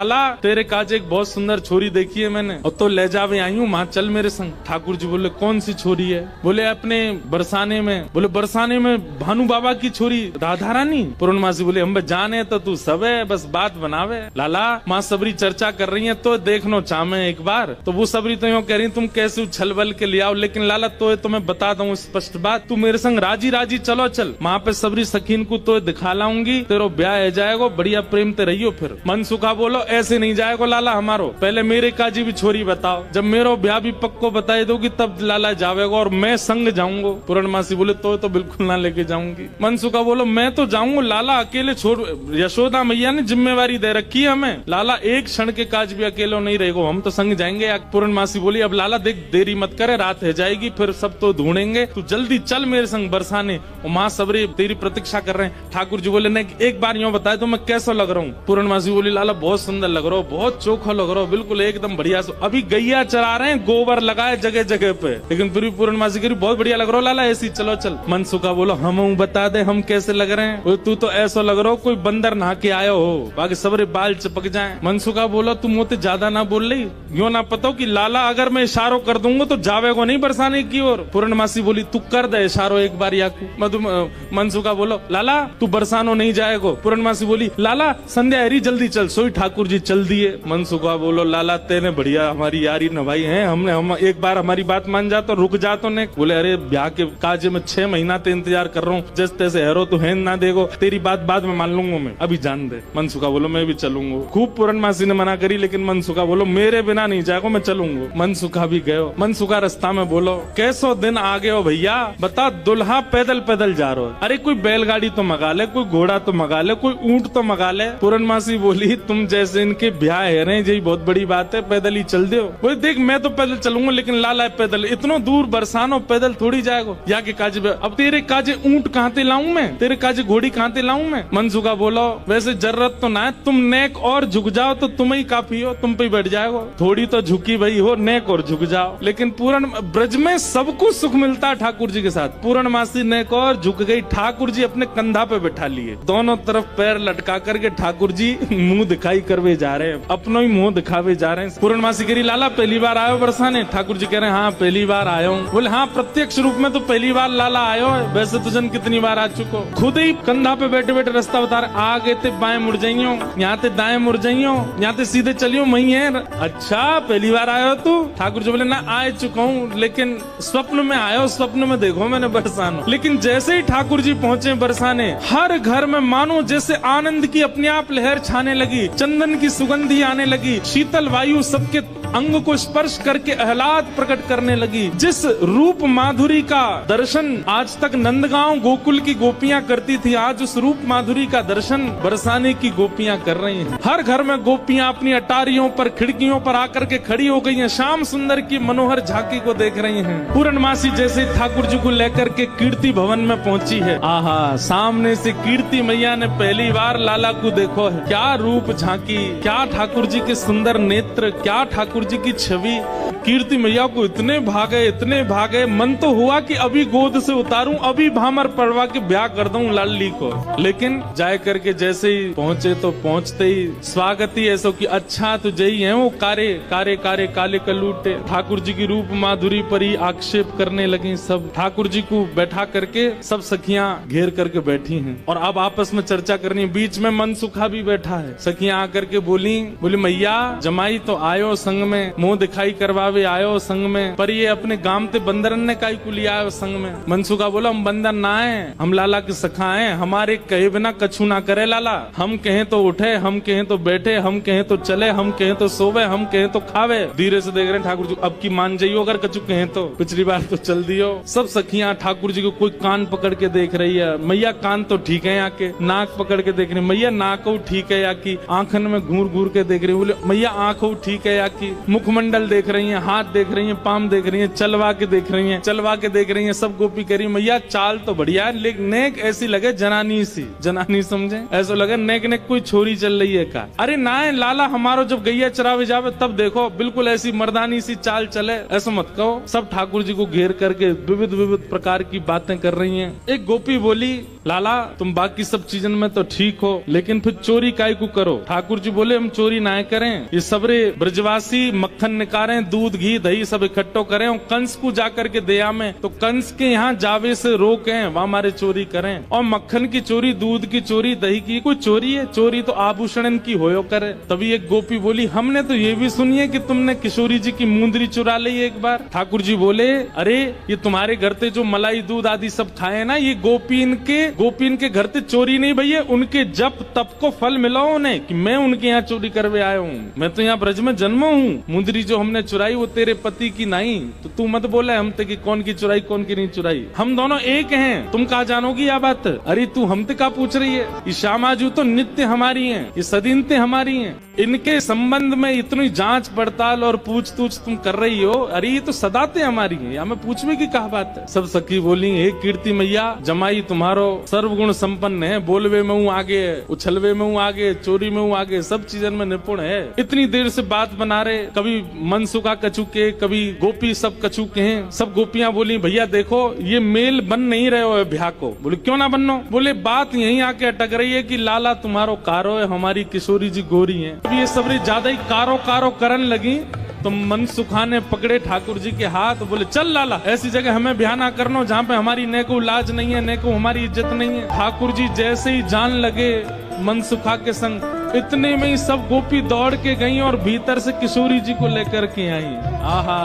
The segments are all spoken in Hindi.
लाला तेरे काज एक बहुत सुंदर छोरी देखी है मैंने, और तो ले जावे आई हूँ, वहाँ चल मेरे संग। ठाकुर जी बोले कौन सी छोरी है? बोले अपने बरसाने में। बोले बरसाने में भानु बाबा की छोरी राधा रानी? पूर्णमासी बोले हम जाने तो तू सब है, बस बात बनावे। लाला माँ सबरी चर्चा कर रही है तो देखनो चाहे एक बार। तो वो सबरी तो यूँ कह रही तुम कैसे उछल बल के ले आओ, लेकिन लाला तो मैं बता दूं स्पष्ट बात, तू मेरे संग राजी राजी चलो चल, वहाँ पे सबरी सखीन को तो दिखा लाऊंगी, तेरो ब्याह है जाएगा, बढ़िया प्रेम ते रहियो। फिर मनसुखा बोलो ऐसे नहीं जाएगा लाला हमारो, पहले मेरे काजी भी छोरी बताओ, जब मेरो ब्याह भी पक्को बताई दोगी तब लाला जावेगा और मैं संग जाऊंगा। पूर्णमासी बोले तो बिल्कुल ना लेके जाऊंगी। मनसुखा बोलो मैं तो जाऊंगा लाला, अकेले छोड़, यशोदा मैया ने जिम्मेवारी दे रखी है हमें, लाला एक क्षण के काज भी अकेले नहीं रहेगा, हम तो संग जाएंगे। पूर्णमासी बोली अब लाला देख देरी मत करे, रात है जाएगी, फिर सब तो ढूंढेंगे, तू जल्दी चल मेरे संग बरसाने, और माँ सबरी तेरी प्रतीक्षा कर रहे हैं। ठाकुर जी बोले नहीं एक बार यूँ बताए तो मैं कैसा लग रहा हूँ? पूर्णमासी बोली लाला बहुत सुंदर लग रहा हो, बहुत चोखा लग रहा हो, बिल्कुल एकदम बढ़िया। अभी गैया चरा रहे हैं, गोबर लगाए जगह जगह पे, लेकिन फिर भी पूर्णमासी कह रही बहुत बढ़िया लग रहा हो लाला, ऐसी चलो चल। मनसुखा बोलो हम बता दे हम कैसे लग रहे हैं? तू तो ऐसा लग रहा हो कोई बंदर नहा के आयो हो, बाकी सबरे बाल चिपक जाए। मनसुखा बोलो तुम मोते ज्यादा ना बोल रही, यूँ ना पता कि लाला अगर मैं इशारो कर दूंगा तो जावेगो नहीं बरसाने की ओर। पूर्णमासी बोली तू कर दे इशारो एक बार याकू। मनसुखा बोलो लाला तू बरसानो नहीं जाएगो। पूर्णमासी बोली लाला संध्या हरी जल्दी चल, सोई ठाकुर जी चल दिए। मनसुखा बोलो लाला तेने बढ़िया हमारी यारी नभाई है, हम एक बार हमारी बात मान जा तो रुक जा तो ने। बोले अरे ब्याह के काजे में 6 महीना ते इंतजार कर रहा हूँ, जैसे तैसे हेरो तो है ना देगो, तेरी बात बाद में मान लूंगा मैं, अभी जान दे। मनसुखा बोलो मैं भी चलूंगा। खूब पूर्णमासी ने मना करी, लेकिन मनसुखा बोलो मेरे बिना नहीं जाएगा, मैं चलूंगा। मनसुखा भी गयो। मनसुखा रास्ता में बोलो कैसो दिन आ गए हो भैया, बता दुल्हा पैदल पैदल जा रहा हो, अरे कोई बैलगाड़ी तो मंगा ले, कोई घोड़ा तो मंगा ले, कोई ऊंट तो मंगा ले। पूर्णमासी बोली तुम जैसे इनके ब्याह है रहे यही बहुत बड़ी बात है, पैदल ही चल दो। बोले देख मैं तो पैदल चलूंगा, लेकिन लाला पैदल इतना दूर बरसानो पैदल थोड़ी जाएगा, या के काजे अब तेरे काजे ऊंट कहाँ ते लाऊं मैं, तेरे काजे घोड़ी कहाँ ते लाऊं मैं? मनसुखा बोलो वैसे जरूरत तो ना है, तुम नेक और झुक जाओ तो तुम ही काफी हो, तुम पे बैठ जाएगा, थोड़ी तो झुकी भाई हो, नेक और झुक जाओ। लेकिन पूर्ण ब्रज में सबको सुख मिलता है ठाकुर जी के साथ। पूर्णमासी नेक और झुक गई, ठाकुर जी अपने कंधा पे बैठा लिए, दोनों तरफ पैर लटका करके ठाकुर जी मुंह दिखाई करवे जा रहे हैं, अपनो ही मुंह दिखावे जा रहे हैं। पूर्णमासी कह रही लाला पहली बार आयो बरसाने? ठाकुर जी कह रहे हैं हाँ पहली बार आयो हूँ। बोले हाँ प्रत्यक्ष रूप में तो पहली बार लाला आयो है, वैसे तुझन कितनी बार आ चुको? खुद ही कंधा पे बैठे बैठे रास्ता बता रहे, आगे ते बाएं मुड़ जाइयो, यहाँ ते दाएं मुड़ जाइयो, यहाँ ते सीधे चलियो, वही है। अच्छा पहली बार आयो तू? ठाकुर जी बोले ना आ चुका हूँ, लेकिन स्वप्न में आयो, स्वप्न में देखो मैंने बरसानो। लेकिन जैसे ही ठाकुर जी पहुँचे बरसाने, हर घर में मानो जैसे आनंद की अपने आप लहर छाने लगी, चंदन की सुगंधी आने लगी, शीतल वायु सबके अंग को स्पर्श करके आह्लाद प्रकट करने लगी। जिस रूप माधुरी का दर्शन आज तक नंदगांव गोकुल की गोपियां करती थी, आज उस रूप माधुरी का दर्शन बरसाने की गोपियां कर रही हैं। हर घर में गोपियां अपनी अटारियों पर खिड़कियों पर आकर के खड़ी हो गई हैं, श्याम सुंदर की मनोहर झांकी को देख रही हैं। पूर्णमासी जैसे ठाकुर जी को लेकर के कीर्ति भवन में पहुंची है, आहा सामने से कीर्ति मैया ने पहली बार लाला को देखो है, क्या रूप झांकी, क्या ठाकुर जी के सुंदर नेत्र, क्या ठाकुर जी की छवि। कीर्ति मैया को इतने भागे, मन तो हुआ कि अभी गोद से उतारूं, अभी भामर पड़वा के ब्याह कर दूं लाली को। लेकिन जाए करके जैसे ही पहुंचे तो पहुंचते ही स्वागत ही ऐसा कि अच्छा तो जई है वो कारे कारे कारे काले कलूटे। ठाकुर जी की रूप माधुरी पर ही आक्षेप करने लगी सब। ठाकुर जी को बैठा करके सब सखियां घेर करके बैठी हैं और अब आपस में चर्चा करनी। बीच में मनसुखा भी बैठा है। सखियां आकर के बोली मैया जमाई तो आयो संग में, मुंह दिखाई करवावे आयो संग में, पर ये अपने गांव ते बंदरन ने काई को लिया आयो संग में। मनसुखा बोला हम बंदर ना है, हम लाला के सखा हैं, हमारे कहे बिना कछु ना करे लाला। हम कहें तो उठे, हम कहें तो बैठे, हम कहें तो चले, हम कहें तो सोवे, हम कहें तो खावे। धीरे से देख रहे हैं ठाकुर जी, अब की मान जाइयो अगर कछु कहें तो, पिछली बार तो चल दियो। सब सखियां ठाकुर जी को कोई कान पकड़ के देख रही है, मैया कान तो ठीक है, आके नाक पकड़ के देख रही, मैया नाक ठीक है या की, आंखन में घूर घूर के देख रही, बोले मैया आंख ठीक है या की। मुखमंडल देख रही हैं, हाथ देख रही हैं, पाम देख रही हैं, चलवा के देख रही हैं, चलवा के देख रही हैं। सब गोपी कह रही मैया चाल तो बढ़िया है, लेकिन नेक ऐसी लगे जनानी सी, जनानी समझे, ऐसा लगे नेक नेक कोई छोरी चल रही है का। अरे ना लाला, हमारो जब गैया चरावे जावे तब देखो बिल्कुल ऐसी मर्दानी सी चाल चले, ऐसा मत कहो। सब ठाकुर जी को घेर करके विविध विविध प्रकार की बातें कर रही हैं। एक गोपी बोली लाला तुम बाकी सब चीजन में तो ठीक हो, लेकिन फिर चोरी काय को करो। ठाकुर जी बोले हम चोरी ना करें, ये सबरे ब्रजवासी मक्खन निकालें, दूध घी दही सब इकट्ठो करें और कंस को जाकर के दया में, तो कंस के यहाँ जावे से रोकें, वहाँ हमारे चोरी करें। और मक्खन की चोरी, दूध की चोरी, दही की कोई चोरी है? चोरी तो आभूषण की होयो करे। तभी एक गोपी बोली हमने तो ये भी सुनी है कि तुमने किशोरी जी की मुंदरी चुरा ली एक बार। ठाकुर जी बोले अरे ये तुम्हारे घर पे जो मलाई दूध आदि सब खाए ना, ये गोपीन के घर से चोरी नहीं भैया, उनके जप तप को फल मिला उन्हें कि मैं उनके यहाँ चोरी करवे आया हूँ। मैं तो यहाँ ब्रज में जन्मा हूँ। मुंदरी जो हमने चुराई वो तेरे पति की नहीं, तो तू मत बोले हम ते कि कौन की चुराई कौन की नहीं चुराई, हम दोनों एक हैं। तुम कहा जानोगी यह बात? अरे तू हमते का पूछ रही है? ये श्यामाजू तो नित्य हमारी है, ये सदीनते हमारी है, इनके संबंध में इतनी जांच पड़ताल और पूछ तूछ तुम कर रही हो? अरे ये तो सदाते हमारी है, या मैं पूछने की कहा बात है? सब सखी बोली हे कीर्ति मैया, जमाई तुम्हारो सर्वगुण संपन्न है, बोलवे में हूँ आगे, उछलवे में हूँ आगे, चोरी में हूँ आगे, सब चीजन में निपुण है। इतनी देर से बात बना रहे, कभी मनसुखा कछु के, कभी गोपी सब कछु के हैं। सब गोपियां बोली भैया देखो ये मेल बन नहीं रहे हो ब्याह को। बोले क्यों ना बनो? बोले बात यहीं आके अटक रही है कि लाला तुम्हारो कारो है, हमारी किशोरी जी गोरी है। अब ये सबरी ज्यादा ही कारो कारो करन लगी तो मनसुखा ने पकड़े ठाकुर जी के हाथ, बोले चल लाला ऐसी जगह हमें ब्याह ना करना जहाँ पे हमारी ने को लाज नहीं है, ने को हमारी इज्जत नहीं है। ठाकुर जी जैसे ही जान लगे मनसुखा के संग, इतने में ही सब गोपी दौड़ के गई और भीतर से किशोरी जी को लेकर के आई। आहा,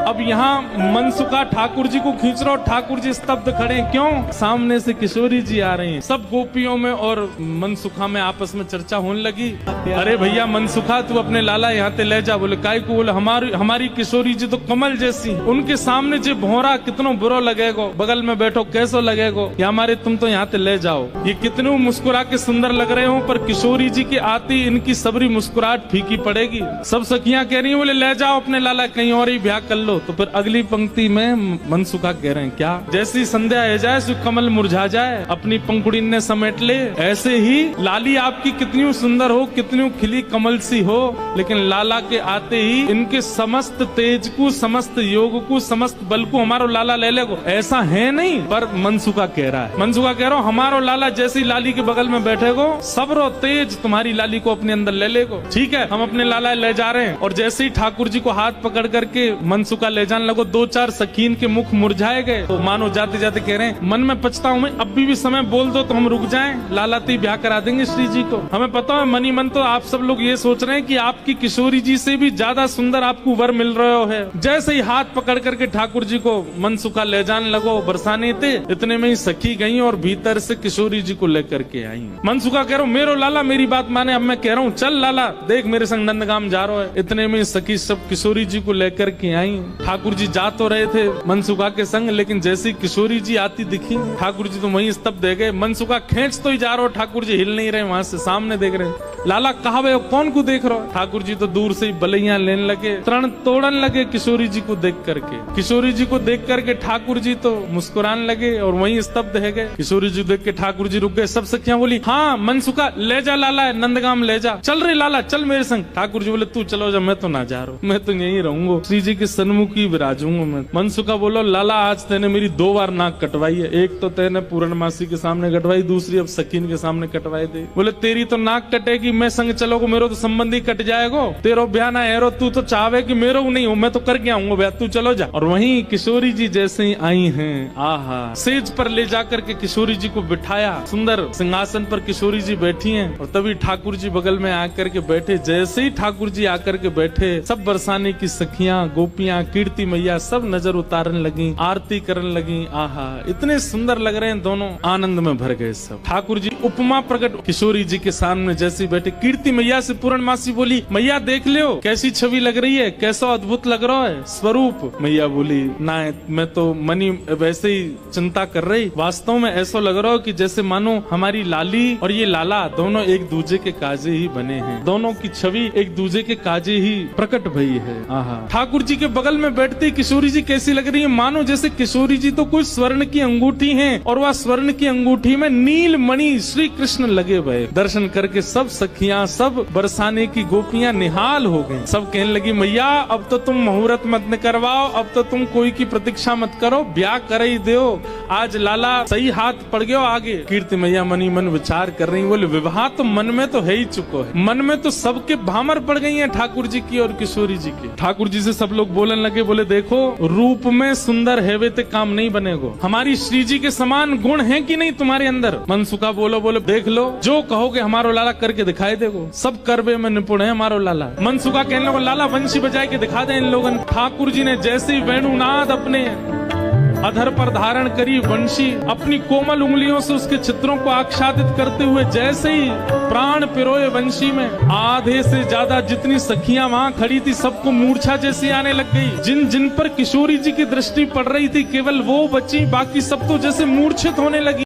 अब यहाँ मनसुखा ठाकुर जी को खींच रहा और ठाकुर जी स्तब्ध खड़े। क्यों? सामने से किशोरी जी आ रही हैं। सब गोपियों में और मनसुखा में आपस में चर्चा होने लगी। अरे भैया मनसुखा तू अपने लाला यहाँ ते ले जा। बोले काय को? बोले हमारी किशोरी जी तो कमल जैसी, उनके सामने जो भोरा कितनो बुरा लगेगो, बगल में बैठो कैसो लगेगो, या हमारे तुम तो यहाँ ते ले जाओ। ये कितने मुस्कुरा के सुंदर लग रहे हो, पर किशोरी जी के आती इनकी सबरी मुस्कुराहट फीकी पड़ेगी। सब सखियां कह रही हैं बोले ले जाओ अपने लाला, कहीं और ही ब्याह कर लो। तो फिर अगली पंक्ति में मनसुखा कह रहे हैं क्या? जैसी संध्या है जाए सो कमल मुरझा जाए, अपनी पंखुड़ी ने समेट ले, ऐसे ही लाली आपकी कितनी सुंदर हो, कितनी खिली कमल सी हो, लेकिन लाला के आते ही इनके समस्त तेज को, समस्त योग को, समस्त बल को हमारो लाला ले लेगो। ऐसा है नहीं, पर मनसुखा कह रहा है। मनसुखा कह रहा हूँ हमारो लाला जैसी लाली के बगल में बैठेगो, सबरो तेज तुम्हारी लाली को अपने अंदर ले लेगो। ठीक है, हम अपने लाला ले जा रहे हैं। और जैसे ही ठाकुर जी को हाथ पकड़ करके मनसुखा ले जाने लगो, दो चार सखीन के मुख मुरझाए गए। तो मानो जाते जाते कह रहे हैं मन में पछता हूँ मैं, अब भी समय बोल दो तो हम रुक जाएं, लाला ती ब्याह करा देंगे श्री जी को। हमें पता है मनी मन तो आप सब लोग ये सोच रहे हैं कि आपकी किशोरी जी से भी ज्यादा सुंदर आपको वर मिल रहा है। जैसे ही हाथ पकड़ करके ठाकुर जी को मनसुखा ले जाने लगो, बरसाने थे, इतने में ही सखी गई और भीतर से किशोरी जी को लेकर के आई। मनसुखा कह रहा हूँ मेरो लाला मेरी बात माने, अब मैं कह रहा हूँ चल लाला देख मेरे संग नंदगाम जा रहा है। इतने में सखी सब किशोरी जी को लेकर के आई। ठाकुर जी जा तो रहे थे मनसुखा के संग, लेकिन जैसी किशोरी जी आती दिखी ठाकुर जी तो वहीं स्तब्ध रह गए। मनसुखा खींच तो ही जा रहा हो, ठाकुर जी हिल नहीं रहे, वहां से सामने देख रहे। लाला कहा वे कौन को देख रहे हो? ठाकुर जी तो दूर से ही बलैया लेने लगे, तरण तोड़न लगे किशोरी जी को देख करके। किशोरी जी को देख करके ठाकुर जी तो मुस्कुराने लगे और वहीं स्तब्ध रह गए। किशोरी जी देख के ठाकुर जी रुक गए। सब सखियां बोली हाँ मनसुखा ले जा लाला, नंदगाम ले जा, चल रहे लाला चल मेरे संग। ठाकुर जी बोले तू चलो जा, मैं तो ना जा रहा हूँ, मैं तो यहीं रहूंगा, श्री जी के सन्मुख ही विराजूंगा मैं। मनसुखा बोलो लाला आज तेने मेरी 2 बार नाक कटवाई है, एक तो तेने पूर्णमासी के सामने कटवाई, दूसरी अब सकीन के सामने कटवाई दे। बोले तेरी तो नाक कटेगी, मैं संग चलोगे, मेरो तो संबंधी कट जाएगो, तेरो ब्याह ना है, तू तो चाहे कि मेरो नहीं हो, मैं तो कर गया हूँ ब्याह, तू चलो जा। और वहीं किशोरी जी जैसे ही आई हैं, आहा, सेज पर ले जाकर के किशोरी जी को बिठाया, सुंदर सिंहासन पर किशोरी जी बैठी हैं। और तभी ठाकुर जी बगल में आकर के बैठे। जैसे ही ठाकुर जी आकर के बैठे, सब बरसाने की सखियां, गोपियां, कीर्ति मैया सब नजर उतारने लगी, आरती करने लगी। आहा, इतने सुंदर लग रहे हैं दोनों, आनंद में भर गए सब। ठाकुर जी उपमा प्रकट किशोरी जी के सामने जैसे बैठे, कीर्ति मैया से पूर्णमासी बोली मैया देख लो कैसी छवि लग रही है, कैसा अद्भुत लग रहा है स्वरूप। मैया बोली ना मैं तो मनी वैसे ही चिंता कर रही, वास्तव में ऐसा लग रहा हो कि जैसे मानो हमारी लाली और ये लाला दोनों एक दूसरे के काजे ही बने हैं, दोनों की छवि एक दूजे के काजे ही प्रकट भई है। आहा, ठाकुर जी के बगल में बैठते किशोरी जी कैसी लग रही है, मानो जैसे किशोरी जी तो कोई स्वर्ण की अंगूठी है और वह स्वर्ण की अंगूठी में नील मणि श्री कृष्ण लगे हुए। दर्शन करके सब सखियां, सब बरसाने की गोपियां निहाल हो गई। सब कहने लगी मैया अब तो तुम मुहूर्त मत न करवाओ, अब तो तुम कोई की प्रतीक्षा मत करो, ब्याह कर ही दो, आज लाला सही हाथ पड़ गयो आगे। कीर्ति मैया मनी मन विचार कर रही, बोले विवाह तो मन में तो है ही चुको है, मन में तो सबके भामर पड़ गई है ठाकुर जी की और किशोरी जी की। ठाकुर जी से सब लोग बोलने लगे, बोले देखो रूप में सुंदर है वे ते काम नहीं बनेगो, हमारी श्री जी के समान गुण है कि नहीं तुम्हारे अंदर। मनसुखा बोलो देख लो, जो कहोगे हमारो लाला करके दिखाई देगो, सब करबे में निपुण है हमारो लाला। मनसुखा कहने लगा लाला वंशी बजाए के दिखा दे इन लोगन। ठाकुर जी ने जैसे ही वेणुनाद अपने अधर पर धारण करी, वंशी अपनी कोमल उंगलियों से उसके चित्रों को आच्छादित करते हुए जैसे ही प्राण पिरोए वंशी में, आधे से ज्यादा जितनी सखियां वहां खड़ी थी सबको मूर्छा जैसी आने लग गई। जिन जिन पर किशोरी जी की दृष्टि पड़ रही थी केवल वो बची, बाकी सब तो जैसे मूर्छित होने लगी।